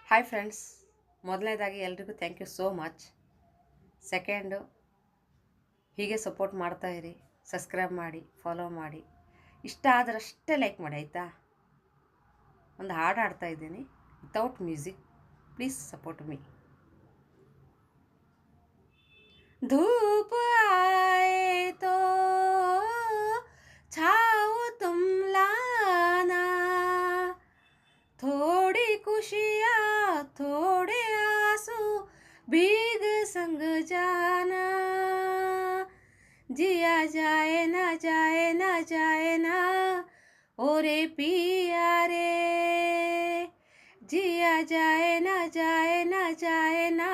Hi friends, ಮೊದಲನೇದಾಗಿ ಎಲ್ರಿಗೂ thank you so much. Second, ಹೀಗೆ ಸಪೋರ್ಟ್ ಮಾಡ್ತಾ ಇರಿ, ಸಬ್ಸ್ಕ್ರೈಬ್ ಮಾಡಿ, ಫಾಲೋ ಮಾಡಿ. ಇಷ್ಟ ಆದರಷ್ಟೇ ಲೈಕ್ ಮಾಡಿ, ಆಯಿತಾ? ಒಂದು ಹಾಡು ಹಾಡ್ತಾ ಇದ್ದೀನಿ without music. Please support me. धूप आए तो छाओ तुम लाना, थोड़ी खुशियाँ थोड़े आंसू भीग संग जाना, जिया जाए ना जाए ना जाए ना ओरे पिया रे, जिया जाए ना जाए ना जाए ना